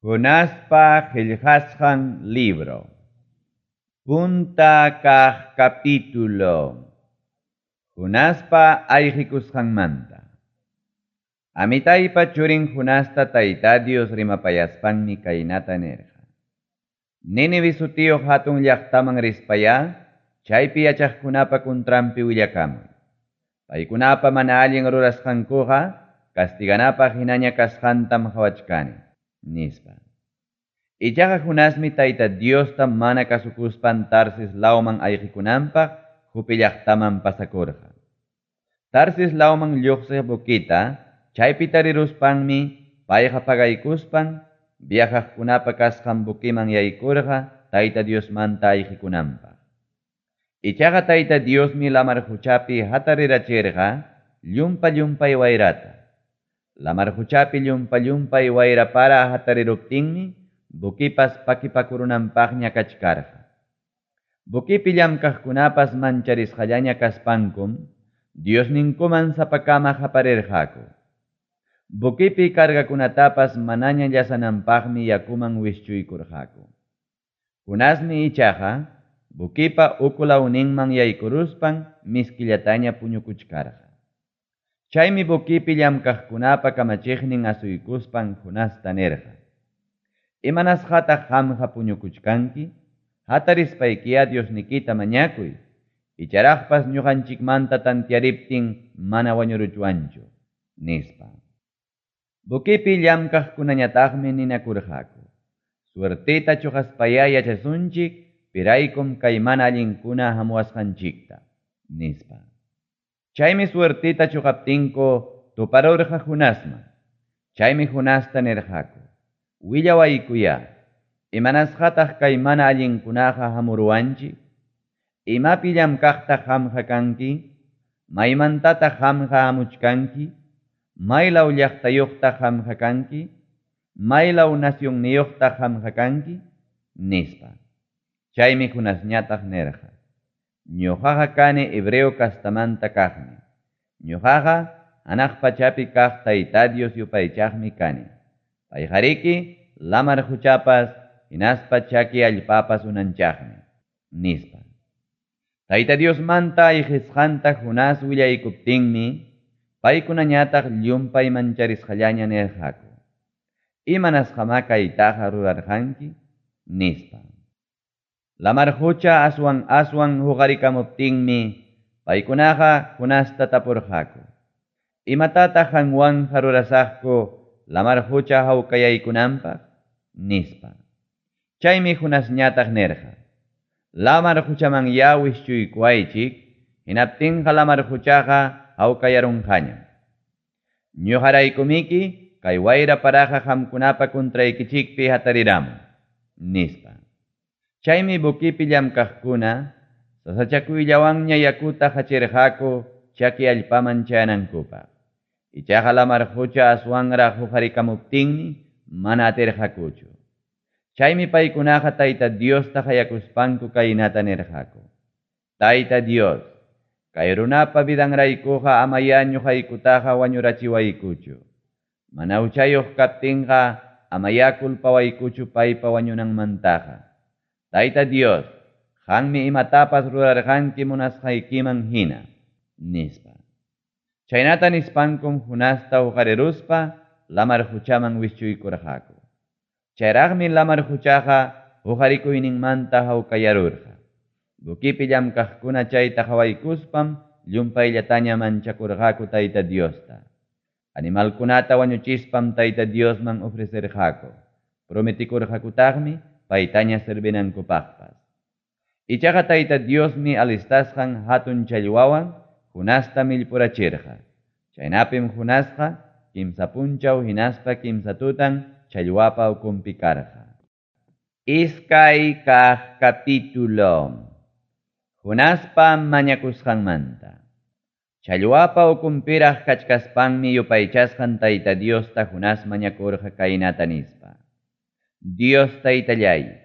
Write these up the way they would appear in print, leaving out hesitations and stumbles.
Hunaspa Qillqasqan libro. Punta kaq capítulo. Hunaspa ayqikusqanmanta. Amitaypa churin hunasta Tayta Dios rimapayaspanmi kaynata nirqa. Nínive sutiyo hatun llaqtaman rispaya, chaypi yachaqkunapa kuntrampi willakamuy. Paykunapa mana allin rurasqankuqa, castiganapaq hinaña kasqantam hawachkani, nispa. Ichaqa hunasmi Tayta Diosta mana kasukuspan Tarsis lawman ayqikunanpaq hupi llaqtaman pasakurqa. Tarsis lawman lluqsiq bukita, chaypi tariruspanmi payqa pagaykuspan viajaqkunapa kasqan bukiman yaykurqa Tayta Diosmanta ayqikunanpaq. Ichaqa Tayta Diosmi lamar huchapi hatarirachirqa llumpay wayrata. Lamar huchapi llumpay wayra para hatariruptinmi bukipas pakipakurunanpaqña kachkarqa. Bukipi llamkaqkunapas mancharisqallaña kaspankum Diosninkuman sapakama haparirqaku. Bukipi kargakunatapas manaña llasananpaqmi yakuman wischuykurqaku. Hunasmi ichaqa bukipa ukulawninman yaykuruspan miskillataña puñukuchkarqa. Chaymi bukipi llamkaqkunapa kamachiqnin asuykuspan hunasta nirqa. Imanasqataq qamqa puñukuchkanki, hatarispaykiya Diosnikita mañakuy, icharaqpas ñuqanchikmanta tantiariptin mana wañuruchwanchu, nispa. Bukipi llamkaqkunañataqmi ninakurqaku. Suertita chuqaspaya yachasunchik, piraykum kay mana allinkuna hamuwasqanchikta, nispa. Chaymi suertita chuqaptinko tuparurqa hunasman. Chaymi hunasta nirqaku. Willawaykuya, imanasqataq kay mana allinkunaqa hamuruwanchik, imapi llamkaqtaq qamqa kanki, maymantataq qamqa hamuchkanki, maylaw llaqtayuqtaq qamqa kanki, maylaw nasyunniyuqtaq qamqa kanki, nispa. Chaymi hunasñataq nirqa. Ñuqaqa kani hebreo kastamanta kaqmi. Ñuqaqa hanaq pachapi kaq Tayta Dios yupaychaqmi kani. Payqariki lamar huchapas hinaspa chaki allpapas unanchaqmi, nispa. Tayta Diosmanta ayqisqanta hunas willaykuptinmi paykunañataq llumpay mancharisqallaña nirqaku. Imanasqama kaytaqa rurarqanki, nispa. Lamar hucha aswan huqarikamuptinmi paykunaqa hunasta tapurqaku. Imatataq qanwanqa rurasaqku lamar hucha hawkayaykunanpaq, nispa. Chaymi hunasñataq nirqa. Lamar huchaman ya wischuykuaychik, hinaptinqa lamar huchaqa hawkayarunqañam. Ñuqaraykumiki kay wayra paraqa qamkunapa kuntraykichikpi hatariramun, nispa. Chaymi bukipi llamkaqkuna sasachakuyllawanña yakuta hachirqaku chaki allpaman chayanankupaq. Ichaqa lamar hucha aswanraq huqarikamuptinmi mana atirqakuchu. Chaymi paykunaqa Tayta Diosta hayakuspanku kaynata nirqaku. Tayta Dios, kay runapa vidanraykuqa amaya ñuqaykutaqa wañurachiwaykuchu. Mana uchayuq kaptinqa amaya kulpawaykuchu paypa wañunanmantaqa. Tayta Dios, qammi imatapas rurarqanki munasqaykiman hina, nispa. Chaynata nispankum hunasta huqariruspa lamar huchaman wischuykurqaku. Chayraqmi lamar huchaqa huqarikuyninmanta hawkayarurqa. Bukipi llamkaqkuna chayta hawaykuspam llumpayllataña manchakurqaku Tayta Diosta. Animalkunata wañuchispam Tayta Diosman ofrecerqaku. Prometikurqakutaqmi paytaña servinankupaqpas. Ichaqa Tayta Diosmi alistasqan hatun challwawan hunasta millpurachirqa. Chaynapim hunasqa kimsa punchaw hinaspa kimsa tutan challwapa ukumpi karqa. Iskay kaq capítulo. Hunaspa mañakusqanmanta. Challwapa ukumpiraq kachkaspanmi yupaychasqan Tayta Diosta hunas mañakurqa kaynata nispa. Dios Taytallay,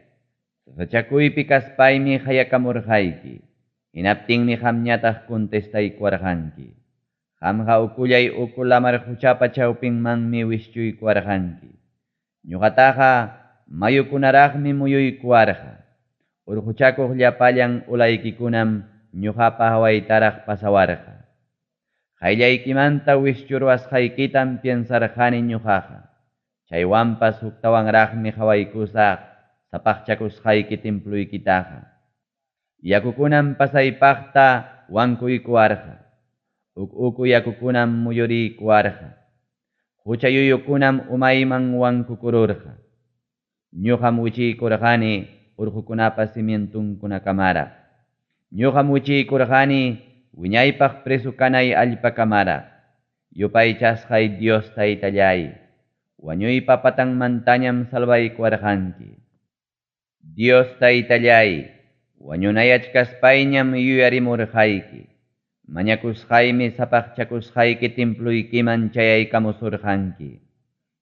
sasachakuypi kaspaymi hayakamurqayki. Hinaptinmi qamñataq contestaykuwarqanki. Qamqa ukullay uku lamar huchapa chawpinmanmi wischuykuwarqanki. Ñuqataqa mayukunaraqmi muyuykuwarqa. Urquchakuq llapallan ulaykikunam ñuqapa hawaytaraq pasawarqa. Qayllaykimanta wischurwasqaykitam piensarqani ñuqaqa. Chaywanpas huktawanraqmi hawaykusaq sapaqchakusqayki templuykitaqa. Yakukunam pasaypaqta wankuykuwarqa. Uku yakukunam muyuriykuwarqa. Huchayuyukunam umayman wankukururqa. Ñuqam wichiykurqani urqukunapa simientunkunakamara. Ñuqam wichiykurqani wiñaypaq presu kanay allpakamara. Yupaychasqay Dios Taytallay, wañuypa patanmantañam salvaykuwarqanki. Dios Taytallay, wañunayachkaspayñam yuyarimurqayki. Mañakusqaymi sapaqchakusqayki templuykiman chayaykamusurqanki.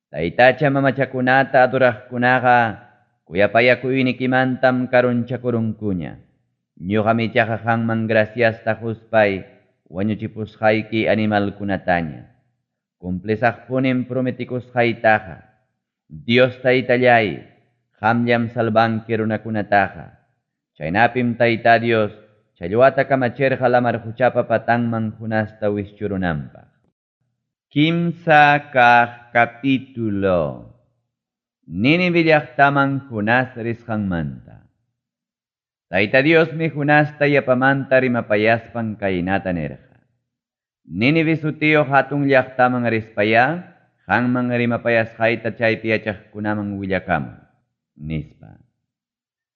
Taytacha mamachakunata aduraqkunaqa kuyapayakuynikimantam karunchakurunkuña. Ñuqami chaqa qanman graciasta huspay wañuchipusqayki animalkunataña. Cumplisaqpunim prometikusqaytaqa. Dios Taytallay, qamllam salvanki runakunataqa. Chaynapim Tayta Dios challwata kamachirqa lamar huchapa patanman hunasta wischurunanpaq. Kimsa kaq capítulo. Ninive llaqtaman Jonás risqanmanta. Tayta Diosmi Jonasta yapamanta rimapayaspan kaynata nirqa. Ninive sutiyo hatun llaqtaman rispaya, qanman rimapayasqayta chaypi yachaqkunaman willakamun, nispa.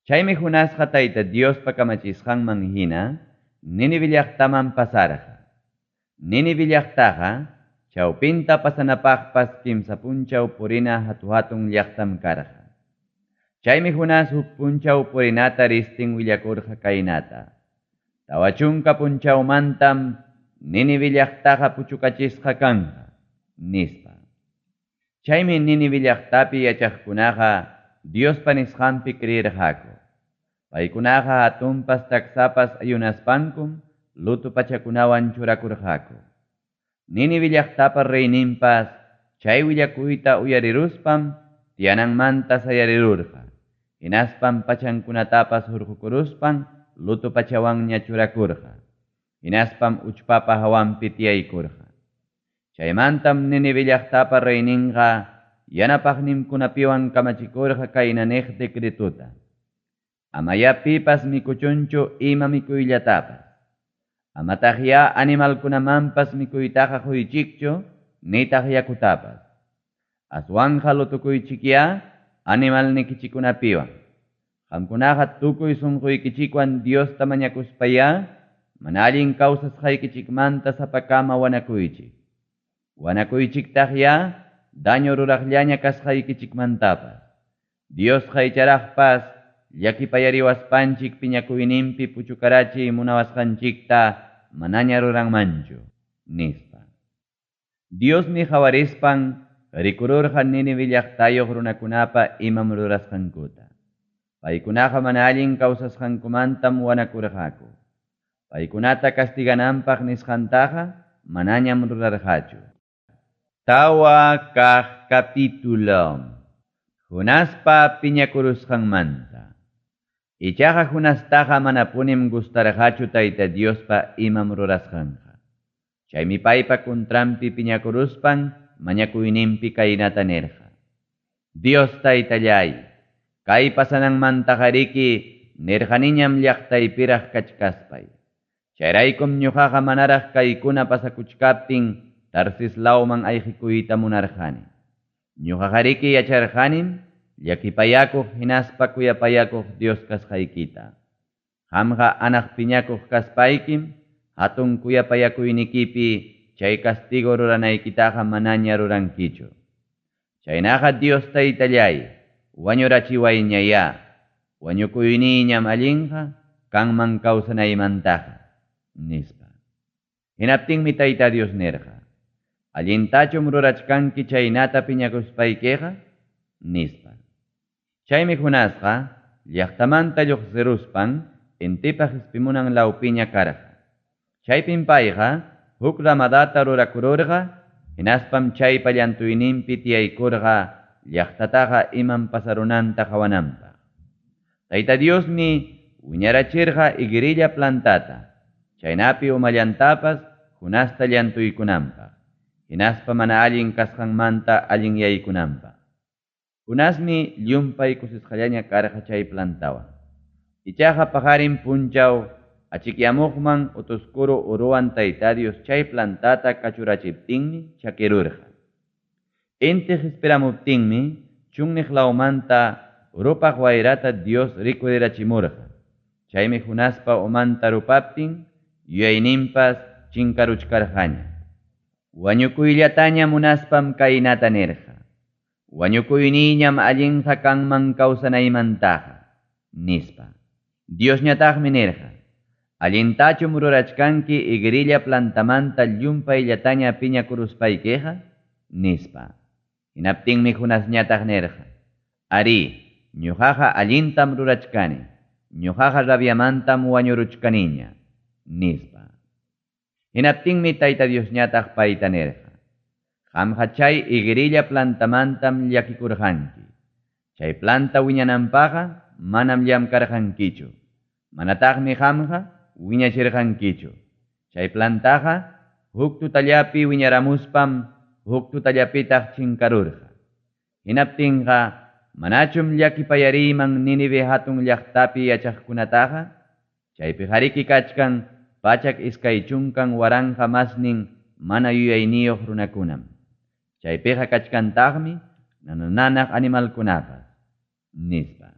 Chaymi Jonasqa Tayta Diospa kamachisqanman hina, Ninive llaqtaman pasarqa. Ninive llaqtaqa chawpinta pasanapaqpas kimsa punchaw purina hatu-hatun llaqtam karqa. Chaymi Jonás huk punchaw purinata ristin willakurqa kaynata. Tawa chunka punchawmantam Ninive llaqtaqa puchukachisqa kanqa, nispa. Chaymi Ninive llaqtapi yachaqkunaqa Diospa nisqanpi creerqaku. Paykunaqa hatunpas taksapas ayunaspankum lutu pachakunawan churakurqaku. Ninive llaqtapa reyninpas chay willakuyta uyariruspam tiyananmanta sayarirurqa. Hinaspam pachankunatapas hurqukuruspan lutu pachawanña churakurqa. Hinaspam uchpapa hawanpi tiyaykurqa. Chaymantam Ninive llaqtapa reyninqa yanapaqninkunapiwan kamachikurqa kayna niq decretuta. Amaya pipas mikuchunchu ima mikuylatapas. Amataq ya animalkunamanpas mikuytaqa quychikchu nitaq yakutapas. Aswanqa lutukuychikya animalnikichikunapiwan. Qamkunaqa tukuy sunquykichikwan Diosta mañakuspaya mana allin kawsasqaykichikmanta sapakama wanakuychik. Wanakuychiktaq ya daño ruraqllaña kasqaykichikmantapas. Dios qaycharaqpas llakipayariwaspanchik piñakuyninpi puchukarachiy munawasqanchikta manaña ruranmanchu, nispa. Diosmi hawarispan rikururqa Ninive llaqtayuq runakunapa imam rurasqankuta. Paykunaqa mana allin kawsasqankumantam wanakurqaku. Paykunata castigananpaq nisqantaqa manañam rurarqachu. Tawa kaq capítulo. Jonaspa piñakurusqanmanta. Ichaqa Jonastaqa manapunim gustarqachu Tayta Diospa imam rurasqanqa. Chaymi paypa kuntrampi piñakuruspan mañakuyninpi kaynata nirqa. Dios Taytallay, kay pasananmantaqa riki nirqaniñam llaqtaypiraq kachkaspay. Chayraykum ñuqaqa manaraq kaykuna pasakuchkaptin Tarsislawman ayqikuyta munarqani. Ñuqaqa riki yacharqanim llakipayakuq hinaspa kuyapayakuq Dios kasqaykita. Qamqa anaq piñakuq kaspaykim hatun kuyapayakuynikipi chay castigo ruranaykitaqa manaña rurankichu. Chaynaqa Dios Taytallay, wañurachiwayñaya. Wañukuyniñam allinqa kanman kawsanaymantaqa, nispa. Hinaptinmi Tayta Dios nirqa. Allintachum rurachkanki chaynata piñakuspaykiqa, nispa. Chaymi Jonasqa llaqtamanta lluqsiruspan intipa hispimunan lawpiña karqa. Chaypin payqa huk ramadata rurakururqa, hinaspam chaypa llantuyninpi tiyaykurqa llaqtataqa iman pasarunanta hawananpaq. Tayta Diosmi wiñarachirqa igirilla plantata, chaynapi umallantapas hunasta llantuykunanpaq, hinaspa mana allin kasqanmanta allin yaykunanpaq. Hunasmi llumpay kusisqallaña karqa chay plantawan. Ichaqa paharin punchaw achikyamuqman utuskuru uruwan Tayta Dios chay plantata kachurachiptinmi chakirurqa. Inti hispiramuptinmi chunniq lawmanta urupaq wayrata Dios rikurirachimurqa. Chaymi hunaspa umanta rupaptin yuyayninpas chinkaruchkarqaña. Wañukuylataña munaspam kaynata nirqa. Wañukuyniñam allinqa kanman kawsanaymantaqa, nispa. Dios ñataqmi nirqa. Allintachum rurachkanki igirilla plantamanta llumpayllataña piñakuruspaykiqa, nispa. Hinaptinmi hunas ñataq nirqa. Ari, ñuqaqa allintam rurachkani, ñuqaqa rabyamantam wañuruchkaniña, nispa. Hinaptinmi Tayta Dios ñataq payta nirqa. Qamqa chay igirilla plantamantam llakikurqanki. Chay planta wiñananpaqa manam llamkarqankichu. Manataqmi qamqa wiñachirqankichu. Chay plantaqa huk tutallapi wiñaramuspam huk tutallapitaq chinkarurqa. Hinaptinqa manachum llakipayariman Ninive hatun llaqtapi yachaqkunataqa, chaypi qariki kachkan pachak iskay chunkan waranqa masnin mana yuyayniyuq runakunam. Chaypiqa kachkantaqmi nananaq animalkunapas, nispa.